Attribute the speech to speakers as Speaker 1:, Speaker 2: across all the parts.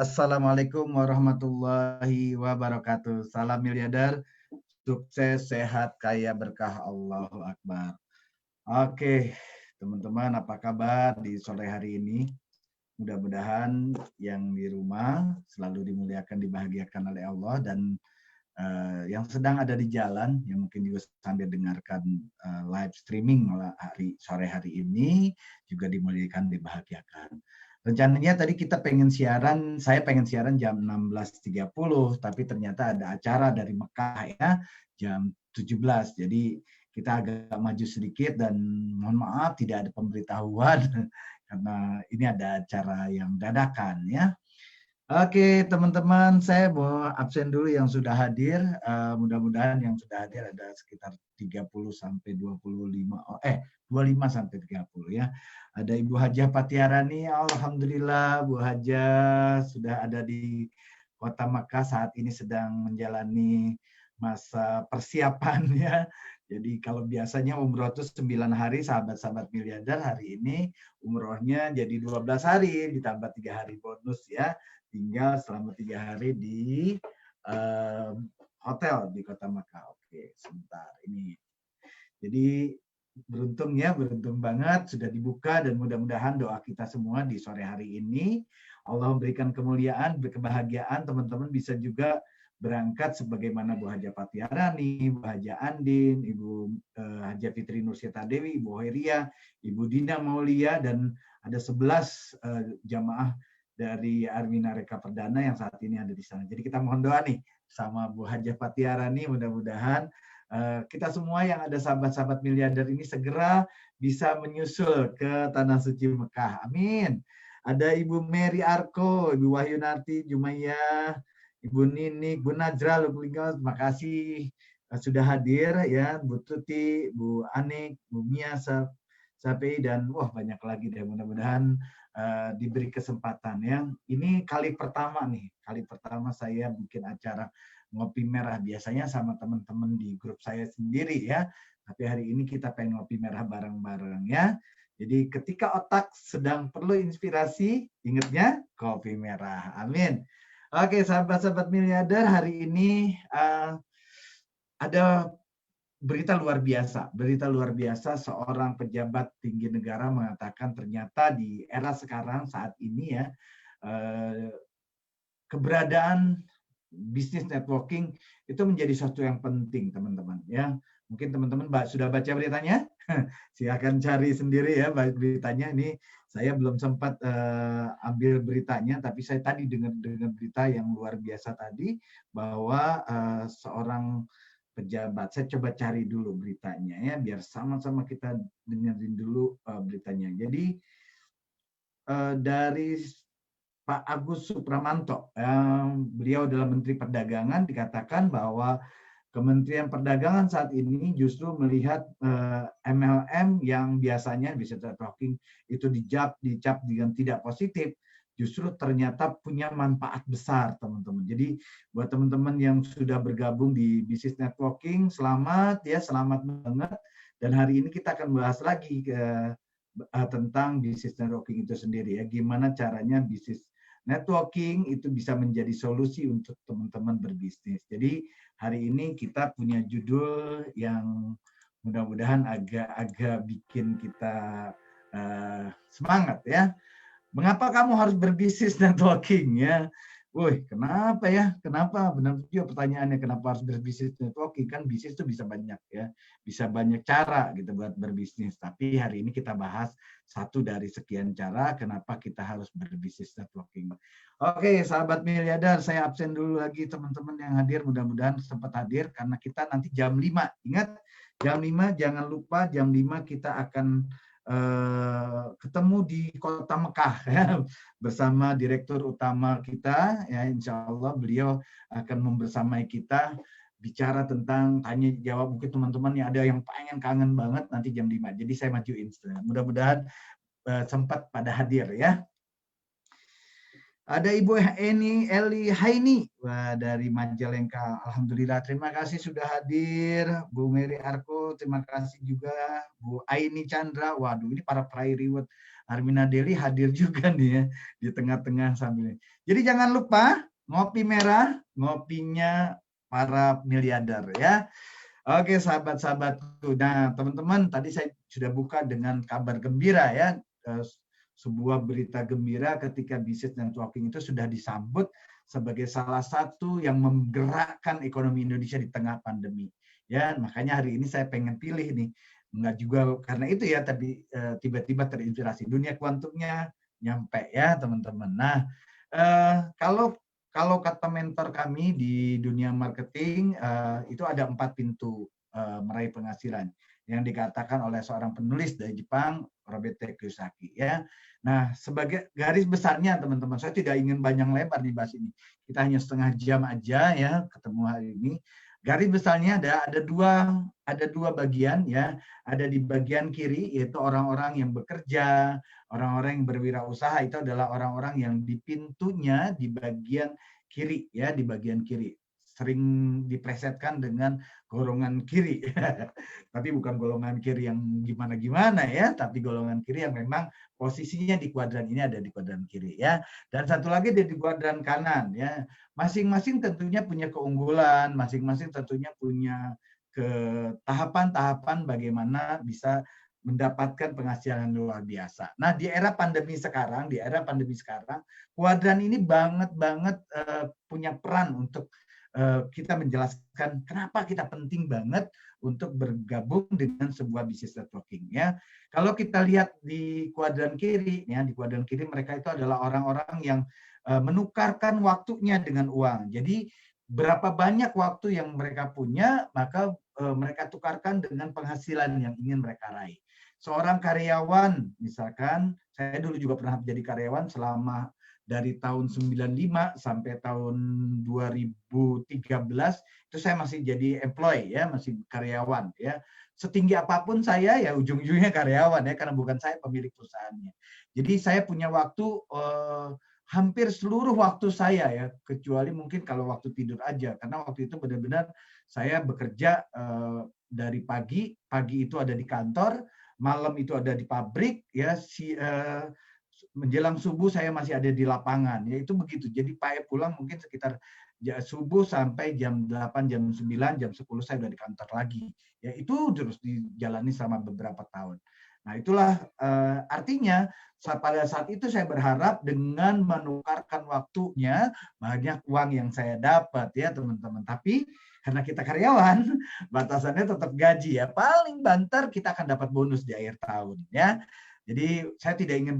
Speaker 1: Assalamualaikum warahmatullahi wabarakatuh. Salam miliarder, sukses, sehat, kaya, berkah, Allahu Akbar. Oke, teman-teman, apa kabar di sore hari ini? Mudah-mudahan yang di rumah selalu dimuliakan, dibahagiakan oleh Allah, dan yang sedang ada di jalan, yang mungkin juga sambil dengarkan live streaming sore hari ini, juga dimuliakan, dibahagiakan. Rencananya tadi saya pengen siaran jam 16.30, tapi ternyata ada acara dari Mekah ya, jam 17. Jadi kita agak maju sedikit dan mohon maaf tidak ada pemberitahuan karena ini ada acara yang dadakan ya. Oke, teman-teman, saya mau absen dulu yang sudah hadir. Mudah-mudahan yang sudah hadir ada sekitar 30 sampai 25, 25 sampai 30 ya. Ada Ibu Hajah Patiarani, alhamdulillah Bu Hajah sudah ada di Kota Makkah, saat ini sedang menjalani masa persiapan ya. Jadi kalau biasanya umroh itu 9 hari, sahabat-sahabat miliarder, hari ini umrohnya jadi 12 hari, ditambah 3 hari bonus ya. Tinggal selama 3 hari di hotel di Kota Makkah. Oke, sebentar ini. Jadi beruntung banget sudah dibuka, dan mudah-mudahan doa kita semua di sore hari ini Allah memberikan kemuliaan, kebahagiaan, teman-teman bisa juga berangkat sebagaimana Bu Haja Patiarani, Bu Haja Andin, Ibu Haja Fitri Nursyita Dewi, Ibu Hoiria, Ibu Dina Maulia, dan ada 11 jamaah dari Armina Reka Perdana yang saat ini ada di sana. Jadi kita mohon doa nih sama Bu Haja Patiarani, mudah-mudahan kita semua yang ada sahabat-sahabat miliarder ini segera bisa menyusul ke Tanah Suci Mekah. Amin. Ada Ibu Mary Arko, Ibu Wahyunarti Jumayyah, Ibu Nini, Bu Najra Luklingo, terima kasih sudah hadir ya, Bu Tuti, Bu Anik, Bu Mia Sapi, dan banyak lagi deh, mudah-mudahan diberi kesempatan ya. Ini kali pertama saya bikin acara ngopi merah, biasanya sama teman-teman di grup saya sendiri ya, tapi hari ini kita pengen ngopi merah bareng-bareng ya. Jadi ketika otak sedang perlu inspirasi, ingatnya kopi merah. Amin. Oke, sahabat-sahabat miliarder, hari ini ada berita luar biasa, seorang pejabat tinggi negara mengatakan ternyata di era sekarang saat ini ya, keberadaan bisnis networking itu menjadi sesuatu yang penting, teman-teman ya. Mungkin teman-teman sudah baca beritanya, silakan cari sendiri ya beritanya. Ini saya belum sempat ambil beritanya, tapi saya tadi dengar berita yang luar biasa tadi bahwa seorang pejabat, saya coba cari dulu beritanya ya, biar sama-sama kita dengerin dulu beritanya. Jadi dari Pak Agus Supramanto, beliau adalah Menteri Perdagangan, dikatakan bahwa Kementerian Perdagangan saat ini justru melihat MLM yang biasanya bisa networking itu dicap dengan tidak positif, justru ternyata punya manfaat besar, teman-teman. Jadi buat teman-teman yang sudah bergabung di bisnis networking, selamat banget. Dan hari ini kita akan bahas lagi tentang bisnis networking itu sendiri ya. Gimana caranya bisnis networking itu bisa menjadi solusi untuk teman-teman berbisnis. Jadi hari ini kita punya judul yang mudah-mudahan agak bikin kita semangat ya. Mengapa kamu harus berbisnis networking ya? Woi, kenapa ya? Kenapa? Benar juga pertanyaannya, kenapa harus berbisnis networking? Kan bisnis itu bisa banyak ya, bisa banyak cara gitu buat berbisnis. Tapi hari ini kita bahas satu dari sekian cara kenapa kita harus berbisnis networking. Oke, sahabat miliarder, saya absen dulu lagi teman-teman yang hadir. Mudah-mudahan sempat hadir karena kita nanti jam 5. Ingat, jam 5 jangan lupa, jam 5 kita akan ketemu di Kota Mekah ya, bersama Direktur Utama kita ya, insya Allah beliau akan membersamai kita bicara tentang tanya jawab. Mungkin teman-teman yang ada yang pengen kangen banget nanti jam 5. Jadi saya majuin. Mudah-mudahan sempat pada hadir ya. Ada Ibu Eli Haini dari Majalengka. Alhamdulillah, terima kasih sudah hadir. Bu Mary Arko, terima kasih juga. Bu Aini Chandra, waduh ini para peraih reward. Armina Deli hadir juga nih ya, di tengah-tengah sambil. Jadi jangan lupa, ngopi merah, ngopinya para miliarder ya. Oke sahabat-sahabatku. Nah teman-teman, tadi saya sudah buka dengan kabar gembira ya. Sebuah berita gembira ketika bisnis networking itu sudah disambut sebagai salah satu yang menggerakkan ekonomi Indonesia di tengah pandemi. Ya, makanya hari ini saya pengen pilih nih, enggak juga karena itu ya, tapi tiba-tiba terinspirasi dunia kuantumnya nyampe ya teman-teman. Nah, kalau kata mentor kami di dunia marketing, itu ada 4 pintu meraih penghasilan yang dikatakan oleh seorang penulis dari Jepang, Robert T. Kiyosaki ya. Nah, sebagai garis besarnya teman-teman, saya tidak ingin panjang lebar nih bahas ini. Kita hanya setengah jam aja ya ketemu hari ini. Garis besarnya ada dua bagian ya. Ada di bagian kiri yaitu orang-orang yang bekerja, orang-orang yang berwirausaha itu adalah orang-orang yang di pintunya di bagian kiri ya, di bagian kiri. Sering diplesetkan dengan golongan kiri. Tapi bukan golongan kiri yang gimana-gimana ya, tapi golongan kiri yang memang posisinya di kuadran ini ada di kuadran kiri ya. Dan satu lagi di kuadran kanan ya. Masing-masing tentunya punya keunggulan, masing-masing tentunya punya ke tahapan-tahapan bagaimana bisa mendapatkan penghasilan luar biasa. Nah, di era pandemi sekarang, kuadran ini banget punya peran untuk kita menjelaskan kenapa kita penting banget untuk bergabung dengan sebuah bisnis networking ya. Kalau kita lihat di kuadran kiri ya, di kuadran kiri mereka itu adalah orang-orang yang menukarkan waktunya dengan uang. Jadi berapa banyak waktu yang mereka punya, maka mereka tukarkan dengan penghasilan yang ingin mereka raih. Seorang karyawan, misalkan, saya dulu juga pernah jadi karyawan selama dari tahun 95 sampai tahun 2013 itu saya masih jadi employee ya, masih karyawan ya. Setinggi apapun saya ya ujung-ujungnya karyawan ya, karena bukan saya pemilik perusahaannya. Jadi saya punya waktu hampir seluruh waktu saya ya, kecuali mungkin kalau waktu tidur aja, karena waktu itu benar-benar saya bekerja dari pagi itu ada di kantor, malam itu ada di pabrik ya, menjelang subuh saya masih ada di lapangan ya, itu begitu. Jadi pulang mungkin sekitar subuh sampai jam 8, jam 9, jam 10 saya udah di kantor lagi. Ya itu terus dijalani selama beberapa tahun. Nah, itulah artinya pada saat itu saya berharap dengan menukarkan waktunya banyak uang yang saya dapat ya teman-teman. Tapi karena kita karyawan, batasannya tetap gaji ya. Paling banter kita akan dapat bonus di akhir tahun ya. Jadi saya tidak ingin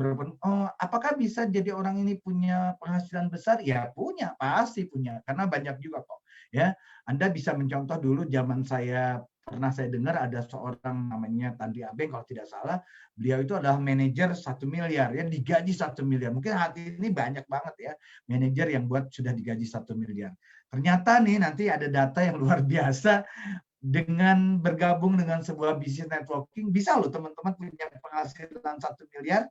Speaker 1: apakah bisa jadi orang ini punya penghasilan besar? Ya punya, pasti punya. Karena banyak juga kok. Ya, Anda bisa mencontoh dulu zaman saya pernah saya dengar ada seorang namanya Tandi Abeng kalau tidak salah, beliau itu adalah manajer 1 miliar ya, digaji 1 miliar. Mungkin hati ini banyak banget ya manajer yang buat sudah digaji 1 miliar. Ternyata nih nanti ada data yang luar biasa. Dengan bergabung dengan sebuah bisnis networking, bisa loh teman-teman punya penghasilan 1 miliar.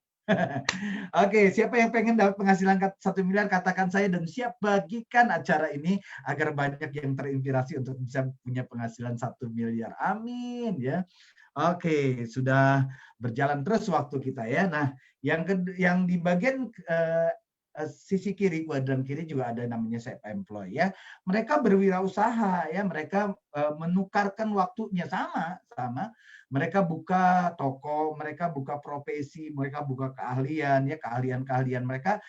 Speaker 1: Oke, siapa yang pengen dapat penghasilan 1 miliar, katakan saya dan siap bagikan acara ini agar banyak yang terinspirasi untuk bisa punya penghasilan 1 miliar. Amin ya. Oke, sudah berjalan terus waktu kita ya. Nah, yang di bagian sisi kiri, kuadran kiri juga ada namanya self employed ya. Mereka berwirausaha ya, mereka menukarkan waktunya sama. Mereka buka toko, mereka buka profesi, mereka buka keahlian ya, keahlian mereka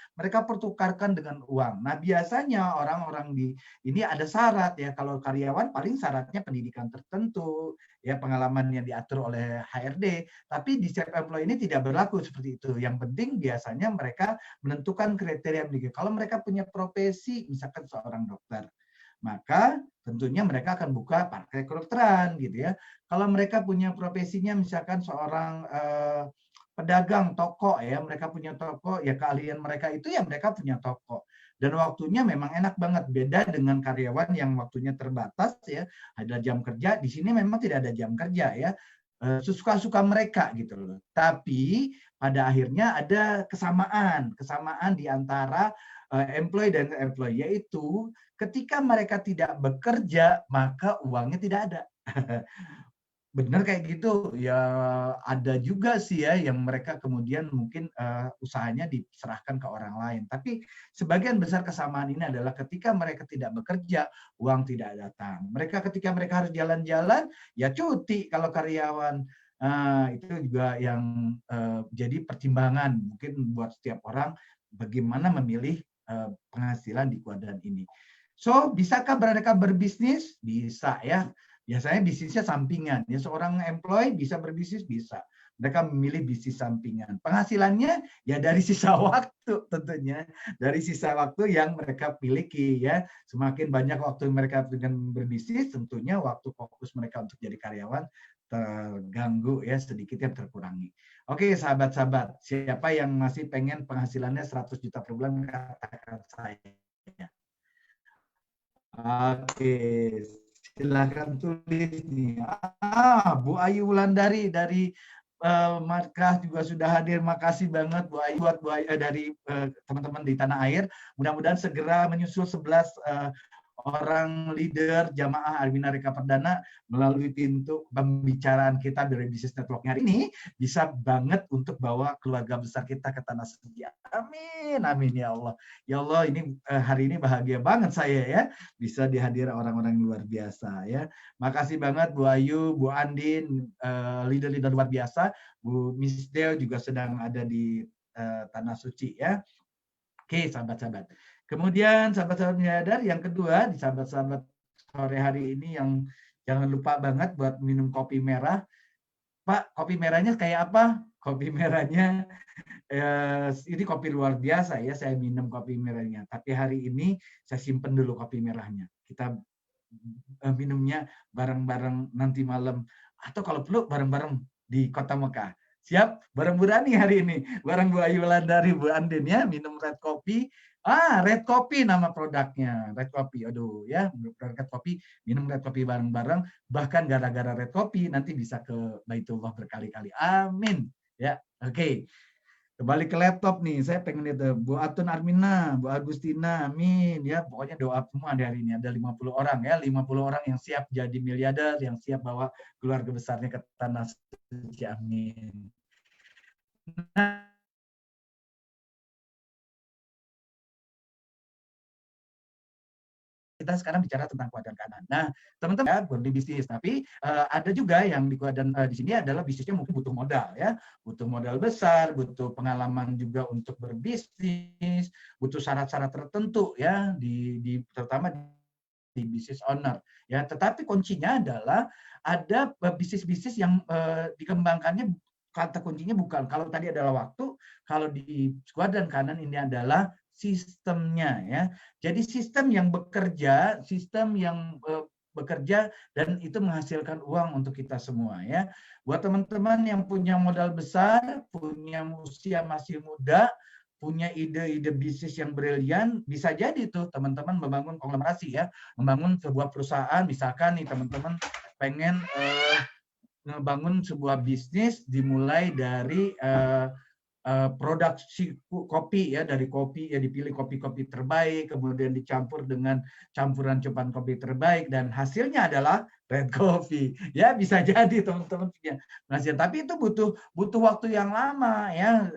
Speaker 1: pertukarkan dengan uang. Nah, biasanya orang-orang di ini ada syarat ya. Kalau karyawan paling syaratnya pendidikan tertentu, ya pengalaman yang diatur oleh HRD. Tapi di self employed ini tidak berlaku seperti itu. Yang penting biasanya mereka menentukan kriteria begitu. Kalau mereka punya profesi, misalkan seorang dokter, maka tentunya mereka akan buka partai kedokteran gitu ya. Kalau mereka punya profesinya misalkan seorang pedagang toko ya, mereka punya toko ya, keahlian mereka itu ya mereka punya toko. Dan waktunya memang enak banget, beda dengan karyawan yang waktunya terbatas ya, ada jam kerja. Di sini memang tidak ada jam kerja ya, suka-suka mereka gitu loh. Tapi pada akhirnya ada kesamaan di antara employee dan employee, yaitu ketika mereka tidak bekerja maka uangnya tidak ada. Benar kayak gitu ya, ada juga sih ya yang mereka kemudian mungkin usahanya diserahkan ke orang lain. Tapi sebagian besar kesamaan ini adalah ketika mereka tidak bekerja, uang tidak datang. Ketika mereka harus jalan-jalan, ya cuti kalau karyawan. Itu juga yang jadi pertimbangan mungkin buat setiap orang bagaimana memilih penghasilan di kuadran ini. So, bisakah mereka berbisnis? Bisa ya. biasanya bisnisnya sampingan. Ya, seorang employee bisa berbisnis, bisa. Mereka memilih bisnis sampingan. Penghasilannya ya dari sisa waktu tentunya, dari sisa waktu yang mereka miliki ya. Semakin banyak waktu mereka dengan berbisnis, tentunya waktu fokus mereka untuk jadi karyawan terganggu ya, sedikit yang terkurangi. Oke, sahabat-sahabat, siapa yang masih pengen penghasilannya 100 juta per bulan, katakan saya. Oke, silakan tulis nih. Bu Ayu Wulandari dari Markah juga sudah hadir. Makasih banget Bu Ayu buat dari teman-teman di tanah air. Mudah-mudahan segera menyusul 11 orang leader jamaah Armina Reka Perdana melalui pintu pembicaraan kita dari Business Network hari ini bisa banget untuk bawa keluarga besar kita ke tanah suci. Amin, amin ya Allah. Ya Allah, ini hari ini bahagia banget saya ya bisa dihadir orang-orang yang luar biasa ya. Makasih banget Bu Ayu, Bu Andin, leader-leader luar biasa. Bu Miss Deo juga sedang ada di tanah suci ya. Oke, sahabat-sahabat. Kemudian sahabat-sahabat miliarder yang kedua di sahabat-sahabat sore hari ini yang jangan lupa banget buat minum kopi merah. Pak, kopi merahnya kayak apa? Kopi merahnya ini kopi luar biasa ya, saya minum kopi merahnya. Tapi hari ini saya simpen dulu kopi merahnya. Kita minumnya bareng-bareng nanti malam atau kalau perlu bareng-bareng di Kota Mekah. Siap? Bareng Bu Rani hari ini. Bareng Bu Ayu Wulandari, Bu Andin ya, minum red coffee. Red coffee nama produknya. Red coffee. Aduh ya, red coffee, minum red coffee bareng-bareng. Bahkan gara-gara red coffee nanti bisa ke Baitullah berkali-kali. Amin. Ya, oke. Kembali ke laptop nih, saya pengen lihat Bu Atun Armina, Bu Agustina, amin ya. Pokoknya doa semua hari ini ada 50 orang ya, 50 orang yang siap jadi miliarder, yang siap bawa keluarga besarnya ke tanah suci, amin. Nah, kita sekarang bicara tentang kuadran kanan. Nah, teman-teman ya, bukan di bisnis, tapi ada juga yang di kuadran di sini adalah bisnisnya mungkin butuh modal ya, butuh modal besar, butuh pengalaman juga untuk berbisnis, butuh syarat-syarat tertentu ya, terutama di bisnis owner ya. Tetapi kuncinya adalah ada bisnis-bisnis yang dikembangkannya, kata kuncinya bukan kalau tadi adalah waktu, kalau di kuadran kanan ini adalah sistemnya ya. Jadi sistem yang bekerja, sistem yang bekerja dan itu menghasilkan uang untuk kita semua ya. Buat teman-teman yang punya modal besar, punya usia masih muda, punya ide-ide bisnis yang brilian, bisa jadi tuh teman-teman membangun konglomerasi ya, membangun sebuah perusahaan. Misalkan nih teman-teman pengen membangun sebuah bisnis dimulai dari produksi kopi ya, dari kopi ya dipilih kopi-kopi terbaik, kemudian dicampur dengan campuran cobaan kopi terbaik dan hasilnya adalah red coffee. Ya bisa jadi teman-teman punya hasil, tapi itu butuh waktu yang lama ya.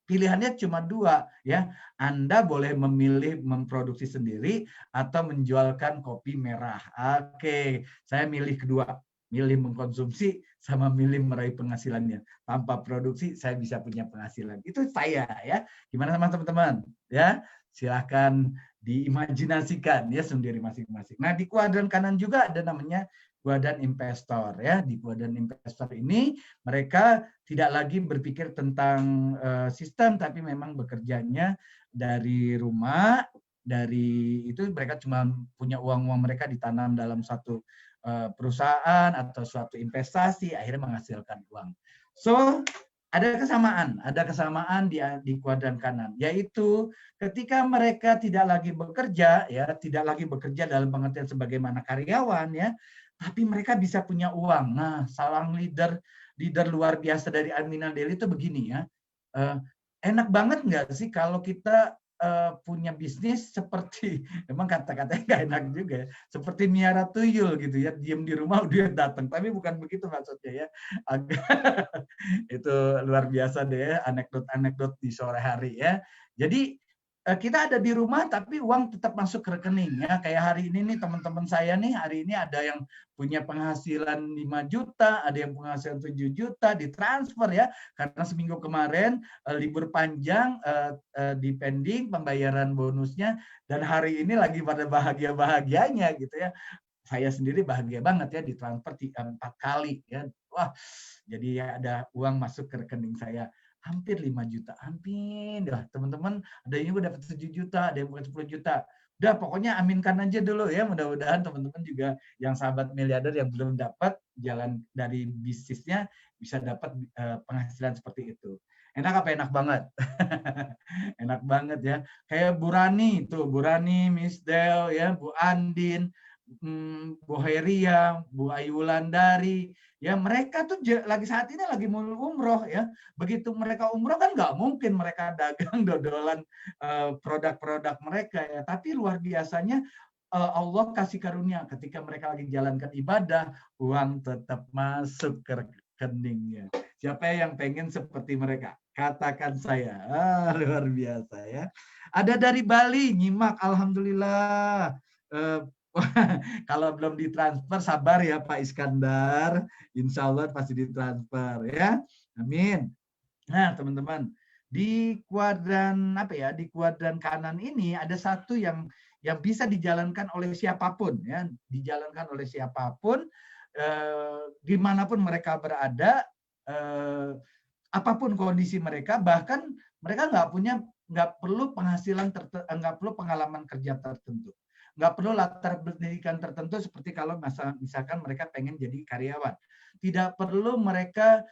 Speaker 1: Pilihannya cuma dua ya. Anda boleh memilih memproduksi sendiri atau menjualkan kopi merah. Oke, saya milih kedua, milih mengkonsumsi sama milih meraih penghasilannya. Tanpa produksi saya bisa punya penghasilan. Itu saya ya. Gimana sama teman-teman? Ya, silakan diimajinasikan ya sendiri masing-masing. Nah, di kuadran kanan juga ada namanya kuadran investor ya. Di kuadran investor ini mereka tidak lagi berpikir tentang sistem, tapi memang bekerjanya dari rumah. Dari itu mereka cuma punya uang-uang mereka ditanam dalam satu perusahaan atau suatu investasi, akhirnya menghasilkan uang. So ada kesamaan di kuadran kanan, yaitu ketika mereka tidak lagi bekerja ya, tidak lagi bekerja dalam pengertian sebagaimana karyawan ya, tapi mereka bisa punya uang. Nah, seorang leader luar biasa dari Armina Daily itu begini ya, enak banget nggak sih kalau kita punya bisnis seperti, emang kata-katanya nggak enak juga ya, seperti miara tuyul gitu ya, diem di rumah dia datang, tapi bukan begitu maksudnya ya. Itu luar biasa deh anekdot-anekdot di sore hari ya. Jadi kita ada di rumah tapi uang tetap masuk ke rekening ya. Kayak hari ini nih teman-teman saya nih, hari ini ada yang punya penghasilan 5 juta, ada yang penghasilan 7 juta ditransfer ya. Karena seminggu kemarin libur panjang di pending pembayaran bonusnya dan hari ini lagi pada bahagia-bahagianya gitu ya. saya sendiri bahagia banget ya ditransfer 4 kali ya. Wah, jadi ya ada uang masuk ke rekening saya hampir 5 juta. Amin. Dah, teman-teman, ada yang juga dapat 7 juta, ada yang bukan 10 juta. Udah pokoknya aminkan aja dulu ya. Mudah-mudahan teman-teman juga yang sahabat miliarder yang belum dapat jalan dari bisnisnya bisa dapat penghasilan seperti itu. Enak apa enak banget? Enak banget ya. Kayak Bu Rani tuh, Bu Rani, Miss Del ya, Bu Andin, Bu Heria, Bu Ayu Wulandari, ya mereka tuh lagi saat ini lagi mau umroh ya. Begitu mereka umroh kan nggak mungkin mereka dagang dodolan produk-produk mereka ya. Tapi luar biasanya Allah kasih karunia ketika mereka lagi jalankan ibadah, uang tetap masuk ke rekeningnya. Siapa yang pengen seperti mereka? Katakan saya. Luar biasa ya. Ada dari Bali, nyimak, alhamdulillah. Kalau belum ditransfer, sabar ya Pak Iskandar. Insya Allah pasti ditransfer ya. Amin. Nah teman-teman, di kuadran apa ya? Di kuadran kanan ini ada satu yang bisa dijalankan oleh siapapun ya, dijalankan oleh siapapun dimanapun mereka berada, apapun kondisi mereka, bahkan mereka nggak perlu penghasilan nggak perlu pengalaman kerja tertentu, nggak perlu latar pendidikan tertentu seperti kalau misalkan mereka pengen jadi karyawan, tidak perlu mereka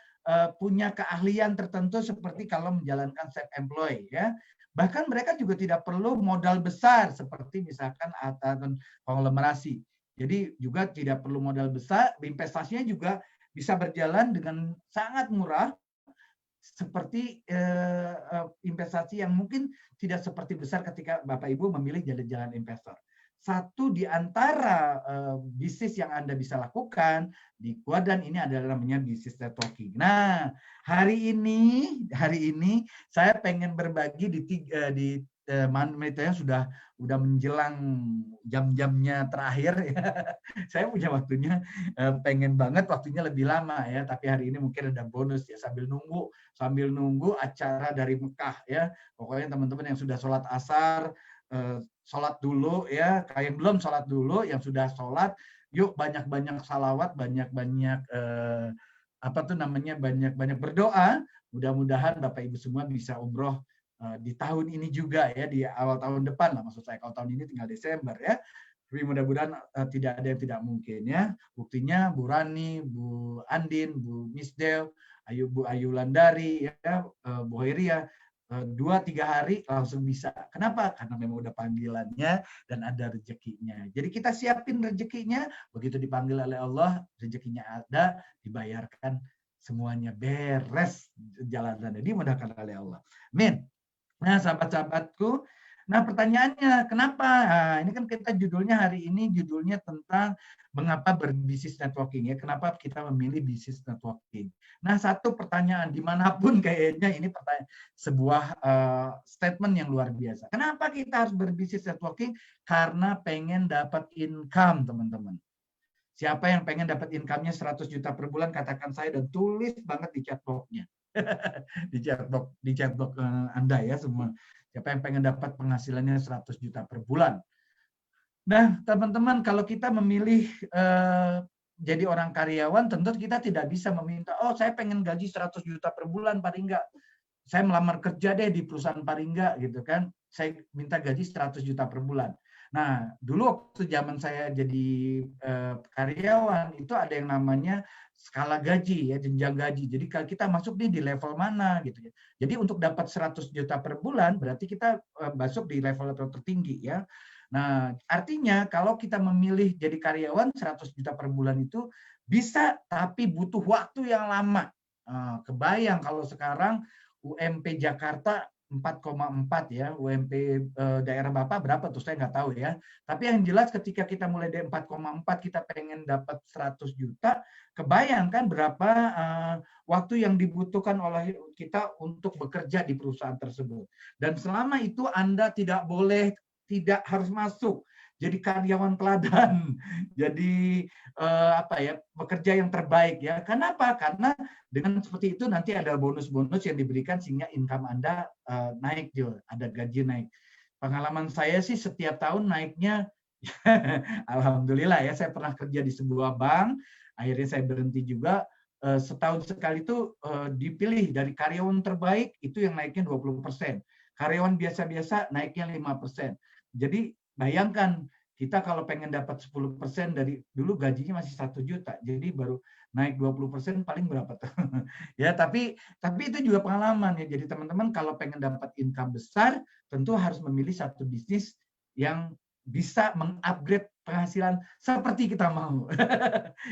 Speaker 1: punya keahlian tertentu seperti kalau menjalankan self employed ya. Bahkan mereka juga tidak perlu modal besar seperti misalkan atau konglomerasi. Jadi juga tidak perlu modal besar, investasinya juga bisa berjalan dengan sangat murah seperti investasi yang mungkin tidak seperti besar ketika Bapak Ibu memilih jalan-jalan investor. Satu di antara bisnis yang Anda bisa lakukan di kuadran ini adalah namanya bisnis networking. Nah, hari ini saya pengen berbagi di menitnya sudah menjelang jam-jamnya terakhir ya. Saya punya waktunya pengen banget waktunya lebih lama ya, tapi hari ini mungkin ada bonus ya sambil nunggu acara dari Mekah ya. Pokoknya teman-teman yang sudah sholat asar, sholat dulu ya, kayak yang belum sholat dulu, yang sudah sholat, yuk banyak-banyak salawat, banyak-banyak banyak-banyak berdoa. Mudah-mudahan Bapak Ibu semua bisa umroh di tahun ini juga ya, di awal tahun depan lah maksud saya. Kalau tahun ini tinggal Desember ya. Tapi mudah-mudahan tidak ada yang tidak mungkin ya. Buktinya Bu Rani, Bu Andin, Bu Misdel, Bu Ayu Wulandari, ya, Bu Heria, 2-3 hari langsung bisa. Kenapa? Karena memang udah panggilannya dan ada rezekinya. Jadi kita siapin rezekinya, begitu dipanggil oleh Allah, rezekinya ada, dibayarkan, semuanya beres jalanannya, dimudahkan oleh Allah. Amin. Nah, sahabat-sahabatku, nah pertanyaannya kenapa? Nah, ini kan kita judulnya hari ini judulnya tentang mengapa berbisnis networking ya. Kenapa kita memilih bisnis networking? Nah, satu pertanyaan dimanapun kayaknya ini sebuah statement yang luar biasa. Kenapa kita harus berbisnis networking? Karena pengen dapat income, teman-teman. Siapa yang pengen dapat income-nya 100 juta per bulan, katakan saya dan tulis banget di chat box-nya. di chatbox Anda ya semua. Siapa yang pengen dapat penghasilannya 100 juta per bulan. Nah, teman-teman, kalau kita memilih jadi orang karyawan, tentu kita tidak bisa meminta, oh saya pengen gaji 100 juta per bulan paling enggak. Saya melamar kerja deh di perusahaan paling enggak gitu kan. Saya minta gaji 100 juta per bulan. Nah, dulu waktu zaman saya jadi karyawan itu ada yang namanya skala gaji ya, jenjang gaji. Jadi kalau kita masuk nih di level mana gitu ya. Jadi untuk dapat 100 juta per bulan berarti kita masuk di level tertinggi ya. Nah, artinya kalau kita memilih jadi karyawan 100 juta per bulan itu bisa, tapi butuh waktu yang lama. Kebayang kalau sekarang UMP Jakarta 4,4 ya, UMP daerah Bapak berapa tuh saya nggak tahu ya. Tapi yang jelas ketika kita mulai dari 4,4 kita pengen dapat 100 juta, kebayangkan berapa waktu yang dibutuhkan oleh kita untuk bekerja di perusahaan tersebut. Dan selama itu Anda tidak harus masuk jadi karyawan teladan, jadi bekerja yang terbaik ya. Kenapa? Karena dengan seperti itu nanti ada bonus-bonus yang diberikan sehingga income Anda naik, ada gaji naik. Pengalaman saya sih setiap tahun naiknya Alhamdulillah ya, saya pernah kerja di sebuah bank, akhirnya saya berhenti juga. Setahun sekali itu dipilih dari karyawan terbaik itu yang naiknya 20%. Karyawan biasa-biasa naiknya 5%. Jadi bayangkan kita kalau pengen dapat 10% dari dulu gajinya masih 1 juta, jadi baru naik 20% paling berapa tuh? Ya, tapi itu juga pengalaman ya. Jadi teman-teman kalau pengen dapat income besar, tentu harus memilih satu bisnis yang bisa mengupgrade penghasilan seperti kita mau.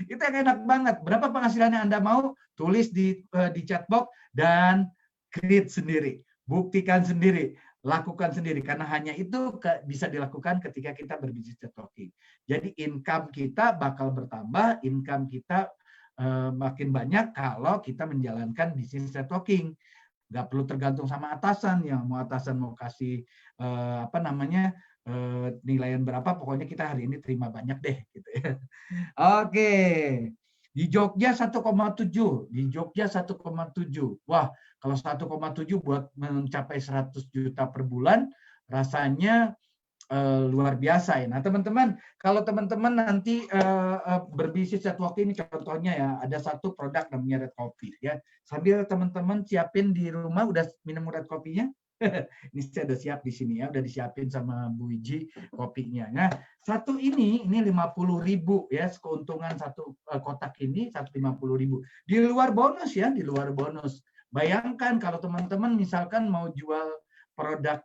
Speaker 1: Itu yang enak banget. Berapa penghasilan yang Anda mau? Tulis di chat box dan create sendiri. Buktikan sendiri. Lakukan sendiri. Karena hanya itu bisa dilakukan ketika kita berbisnis networking. Jadi income kita bakal bertambah, income kita makin banyak kalau kita menjalankan bisnis networking. Nggak perlu tergantung sama atasan, yang mau atasan mau kasih nilaian berapa, pokoknya kita hari ini terima banyak deh gitu ya. Oke. Di Jogja 1,7, di Jogja 1,7. Wah, kalau 1,7 buat mencapai 100 juta per bulan rasanya luar biasa ya. Nah, teman-teman, kalau teman-teman nanti berbisnis networking ini contohnya ya, ada satu produk namanya Red Coffee ya. Sambil teman-teman siapin di rumah, udah minum Red Coffee-nya? Ini saya udah siap di sini ya, udah disiapin sama Bu Wiji kopinya. Nah, satu ini 50.000 ya, keuntungan satu kotak ini 150.000. Di luar bonus ya, di luar bonus. Bayangkan kalau teman-teman misalkan mau jual produk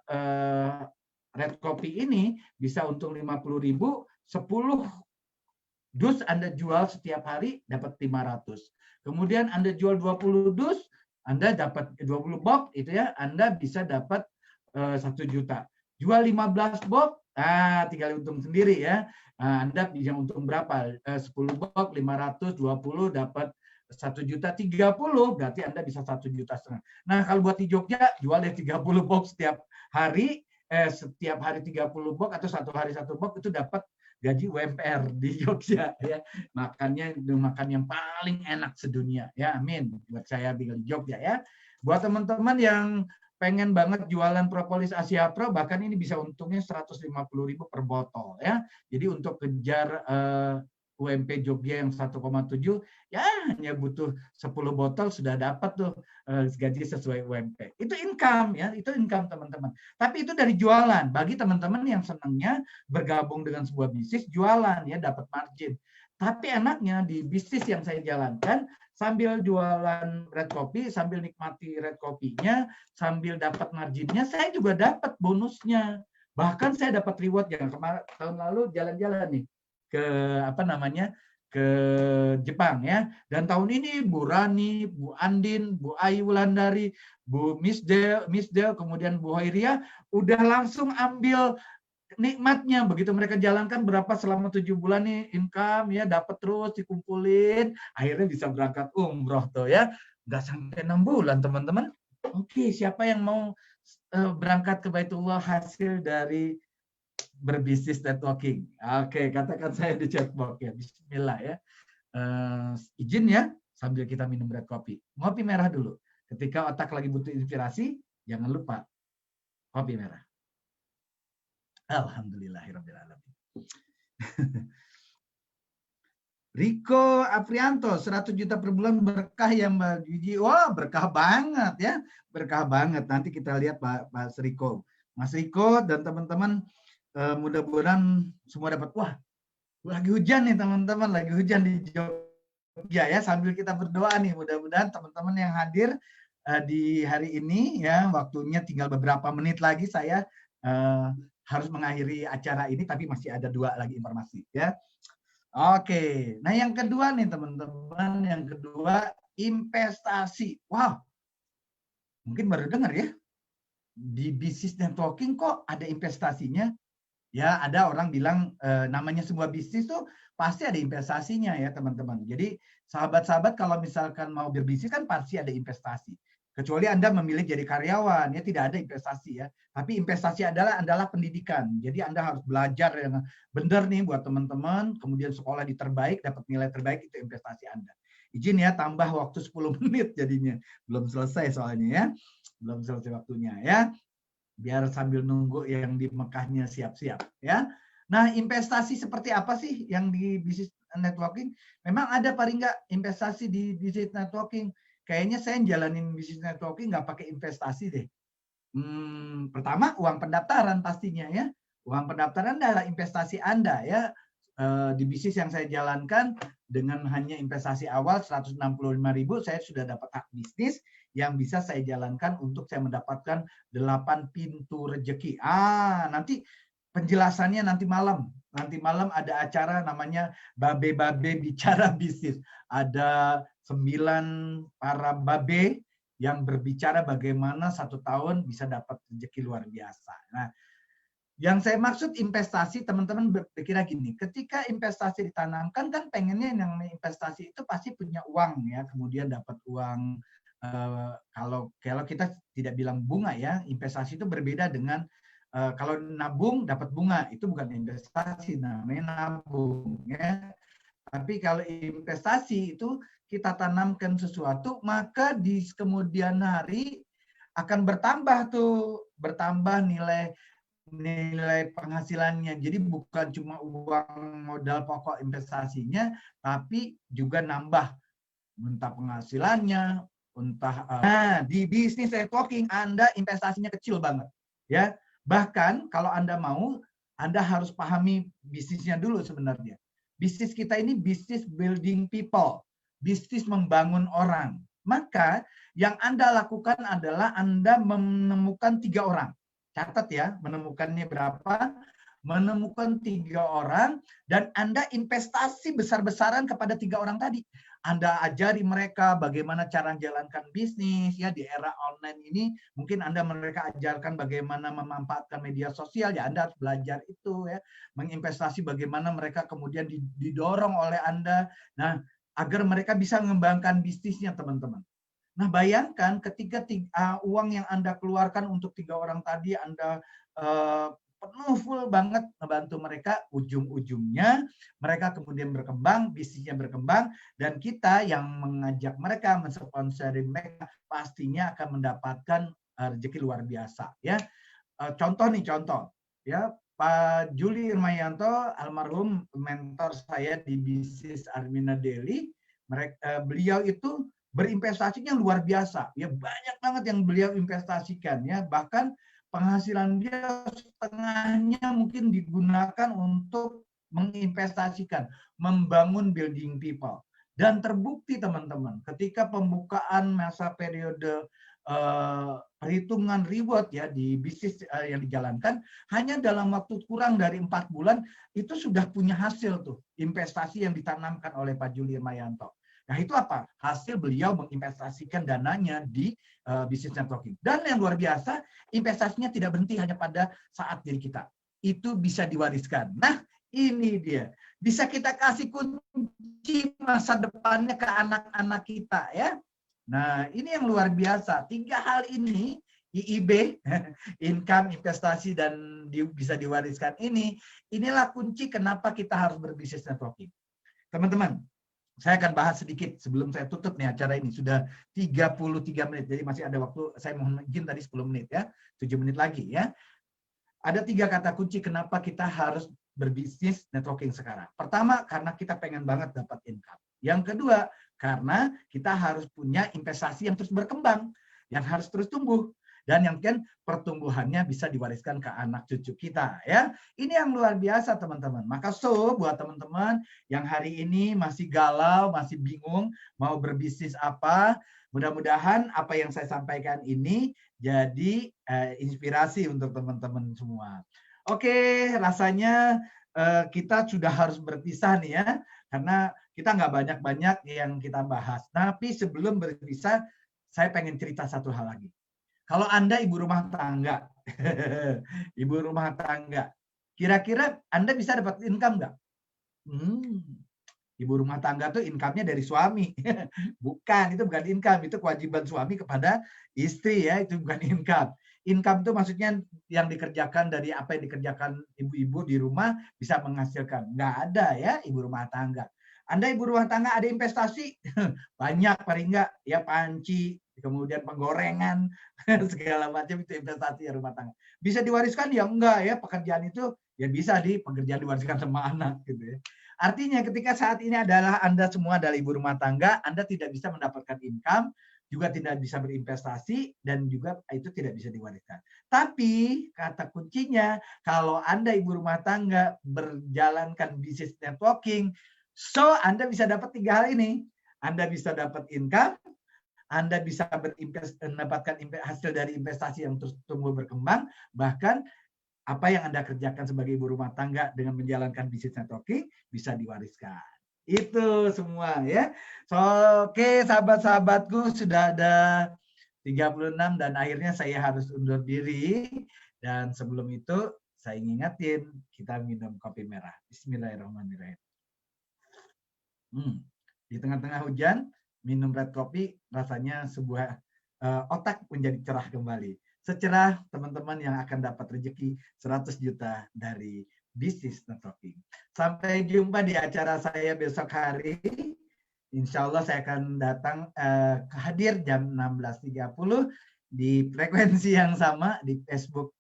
Speaker 1: Red Coffee ini bisa untung 50.000, 10 dus Anda jual setiap hari dapat 500. Kemudian Anda jual 20 dus, Anda dapat 20 box itu ya, Anda bisa dapat 1 juta. Jual 15 box, tinggal untung sendiri ya. Anda bisa untung berapa? 10 box 520 dapat 1 juta 30, berarti Anda bisa 1,5 juta. Nah, kalau buat di Jogja jual deh 30 box setiap hari, setiap hari 30 box atau satu hari 1 box itu dapat gaji UMR di Jogja ya. Makannya makan yang paling enak sedunia ya. Amin. Buat saya tinggal di Jogja ya. Buat teman-teman yang pengen banget jualan propolis Asia Pro, bahkan ini bisa untungnya 150.000 per botol ya. Jadi untuk kejar UMP Jogja yang 1,7 ya hanya butuh 10 botol sudah dapat tuh gaji sesuai UMP. Itu income ya, itu income teman-teman. Tapi itu dari jualan. Bagi teman-teman yang senangnya bergabung dengan sebuah bisnis jualan ya, dapat margin. Tapi enaknya di bisnis yang saya jalankan sambil jualan Red Coffee, sambil nikmati Red Coffee-nya, sambil dapat marginnya, saya juga dapat bonusnya. Bahkan saya dapat reward yang kemarin tahun lalu jalan-jalan nih ke ke Jepang ya. Dan tahun ini Bu Rani, Bu Andin, Bu Ayu Wulandari, Bu Misdel, kemudian Bu Hoiria udah langsung ambil nikmatnya. Begitu mereka jalankan berapa selama 7 bulan nih income ya, dapat terus dikumpulin, akhirnya bisa berangkat umroh tuh ya. Nggak sampai 6 bulan teman-teman. Oke, siapa yang mau berangkat ke Baitullah hasil dari berbisnis networking? Oke, katakan saya di chat box ya. Bismillah ya. Izin ya, sambil kita minum red coffee. Ngopi merah dulu. Ketika otak lagi butuh inspirasi, jangan lupa kopi merah. Alhamdulillahirrahmanirrahim. Riko Aprianto, 100 juta per bulan berkah ya Mbak Gigi. Wah, berkah banget ya. Berkah banget. Nanti kita lihat Pak Riko. Mas Riko dan teman-teman mudah-mudahan semua dapat. Wah, lagi hujan nih teman-teman. Lagi hujan di Jogja ya. Sambil kita berdoa nih. Mudah-mudahan teman-teman yang hadir di hari ini ya. Waktunya tinggal beberapa menit lagi saya harus mengakhiri acara ini. Tapi masih ada 2 lagi informasi ya. Oke, nah yang kedua nih teman-teman, yang kedua investasi. Wow, mungkin baru dengar ya, di bisnis networking kok ada investasinya? Ya ada orang bilang namanya sebuah bisnis tuh pasti ada investasinya ya teman-teman. Jadi sahabat-sahabat kalau misalkan mau berbisnis kan pasti ada investasi. Kecuali Anda memilih jadi karyawan, ya tidak ada investasi ya. Tapi investasi adalah pendidikan. Jadi Anda harus belajar yang benar nih buat teman-teman, kemudian sekolah di terbaik, dapat nilai terbaik, itu investasi Anda. Izin ya, tambah waktu 10 menit jadinya. Belum selesai soalnya ya. Belum selesai waktunya ya. Biar sambil nunggu yang di Mekahnya siap-siap ya. Nah, investasi seperti apa sih yang di bisnis networking? Memang ada paling nggak investasi di bisnis networking? Kayaknya saya jalanin bisnis networking nggak pakai investasi deh. Pertama uang pendaftaran pastinya ya. Uang pendaftaran adalah investasi Anda ya. Di bisnis yang saya jalankan dengan hanya investasi awal 165.000 saya sudah dapat hak bisnis yang bisa saya jalankan untuk saya mendapatkan 8 pintu rezeki. Nanti penjelasannya nanti malam. Nanti malam ada acara namanya Babe-Babe Bicara Bisnis. Ada 9 para babe yang berbicara bagaimana 1 tahun bisa dapat rezeki luar biasa. Nah, yang saya maksud investasi, teman-teman berpikirnya gini, ketika investasi ditanamkan kan pengennya yang investasi itu pasti punya uang ya, kemudian dapat uang. Kalau kita tidak bilang bunga ya, investasi itu berbeda dengan kalau nabung dapat bunga, itu bukan investasi, namanya nabung ya. Tapi kalau investasi itu kita tanamkan sesuatu, maka di kemudian hari akan bertambah nilai penghasilannya. Jadi bukan cuma uang modal pokok investasinya, tapi juga nambah entah penghasilannya, entah di bisnis networking Anda investasinya kecil banget, ya. Bahkan kalau Anda mau, Anda harus pahami bisnisnya dulu sebenarnya. Bisnis kita ini bisnis building people, bisnis membangun orang. Maka yang Anda lakukan adalah Anda menemukan 3 orang. Catat ya, menemukannya berapa? Menemukan 3 orang dan Anda investasi besar-besaran kepada 3 orang tadi. Anda ajari mereka bagaimana cara menjalankan bisnis ya di era online ini. Mungkin mereka ajarkan bagaimana memanfaatkan media sosial ya, Anda harus belajar itu ya. Menginvestasi bagaimana mereka kemudian didorong oleh Anda. Nah, agar mereka bisa mengembangkan bisnisnya, teman-teman. Nah, bayangkan ketika uang yang Anda keluarkan untuk 3 orang tadi Anda penuh full banget membantu mereka, ujung-ujungnya mereka kemudian berkembang, bisnisnya berkembang, dan kita yang mengajak mereka, mensponsori mereka, pastinya akan mendapatkan rezeki luar biasa. Ya, contoh ya, Pak Juli Irmayanto, almarhum mentor saya di bisnis Armina Daily, beliau itu berinvestasinya luar biasa, ya banyak banget yang beliau investasikan, ya bahkan penghasilan dia setengahnya mungkin digunakan untuk menginvestasikan, membangun building people. Dan terbukti teman-teman, ketika pembukaan masa periode perhitungan reward ya di bisnis yang dijalankan, hanya dalam waktu kurang dari 4 bulan itu sudah punya hasil tuh investasi yang ditanamkan oleh Pak Juli Irmayanto. Nah, itu apa? Hasil beliau menginvestasikan dananya di bisnis networking. Dan yang luar biasa, investasinya tidak berhenti hanya pada saat diri kita. Itu bisa diwariskan. Nah, ini dia. Bisa kita kasih kunci masa depannya ke anak-anak kita ya. Nah, ini yang luar biasa. 3 hal ini, IIB, income, investasi, dan bisa diwariskan inilah kunci kenapa kita harus berbisnis networking. Teman-teman, saya akan bahas sedikit sebelum saya tutup nih acara ini. Sudah 33 menit, jadi masih ada waktu. Saya mohon izin tadi 10 menit ya, 7 menit lagi ya. Ada 3 kata kunci kenapa kita harus berbisnis networking sekarang. Pertama, karena kita pengen banget dapat income. Yang kedua, karena kita harus punya investasi yang terus berkembang, yang harus terus tumbuh. Dan yang ketiga, pertumbuhannya bisa diwariskan ke anak cucu kita ya. Ini yang luar biasa teman-teman. Maka buat teman-teman yang hari ini masih galau, masih bingung mau berbisnis apa, mudah-mudahan apa yang saya sampaikan ini jadi inspirasi untuk teman-teman semua. Oke, rasanya kita sudah harus berpisah nih ya, karena kita nggak banyak-banyak yang kita bahas. Tapi sebelum berpisah, saya pengen cerita satu hal lagi. Kalau Anda ibu rumah tangga, kira-kira Anda bisa dapat income nggak? Ibu rumah tangga tuh income-nya dari suami. Bukan, itu bukan income, itu kewajiban suami kepada istri ya, itu bukan income. Income itu maksudnya yang dikerjakan dari apa yang dikerjakan ibu-ibu di rumah bisa menghasilkan. Nggak ada ya ibu rumah tangga. Anda ibu rumah tangga ada investasi, banyak paling nggak ya, panci, kemudian penggorengan, segala macam itu investasi ya rumah tangga. Bisa diwariskan ya enggak ya, pekerjaan itu ya bisa pekerjaan diwariskan sama anak gitu ya. Artinya ketika saat ini adalah Anda semua adalah ibu rumah tangga, Anda tidak bisa mendapatkan income, juga tidak bisa berinvestasi, dan juga itu tidak bisa diwariskan. Tapi kata kuncinya, kalau Anda ibu rumah tangga berjalankan bisnis networking, so Anda bisa dapat 3 hal ini. Anda bisa dapat income, Anda bisa mendapatkan hasil dari investasi yang terus tumbuh berkembang, bahkan apa yang Anda kerjakan sebagai ibu rumah tangga dengan menjalankan bisnis networking bisa diwariskan. Itu semua ya. So, oke, sahabat-sahabatku, sudah ada 36 dan akhirnya saya harus undur diri. Dan sebelum itu saya ingatin kita minum kopi merah. Bismillahirrahmanirrahim. Di tengah-tengah hujan, minum red coffee rasanya sebuah otak menjadi cerah kembali. Secerah teman-teman yang akan dapat rezeki 100 juta dari bisnis networking. Sampai jumpa di acara saya besok hari. Insya Allah saya akan datang hadir jam 16.30 di frekuensi yang sama di Facebook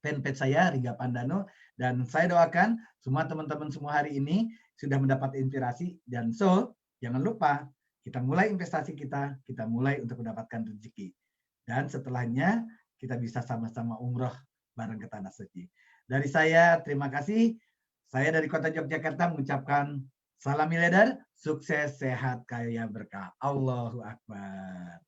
Speaker 1: fanpage saya, Riga Pandano. Dan saya doakan semua teman-teman semua hari ini sudah mendapat inspirasi. Dan jangan lupa kita mulai investasi kita mulai untuk mendapatkan rezeki. Dan setelahnya kita bisa sama-sama umroh bareng ke Tanah Suci. Dari saya, terima kasih. Saya dari Kota Yogyakarta mengucapkan salam miliarder, sukses, sehat, kaya, berkah. Allahu Akbar.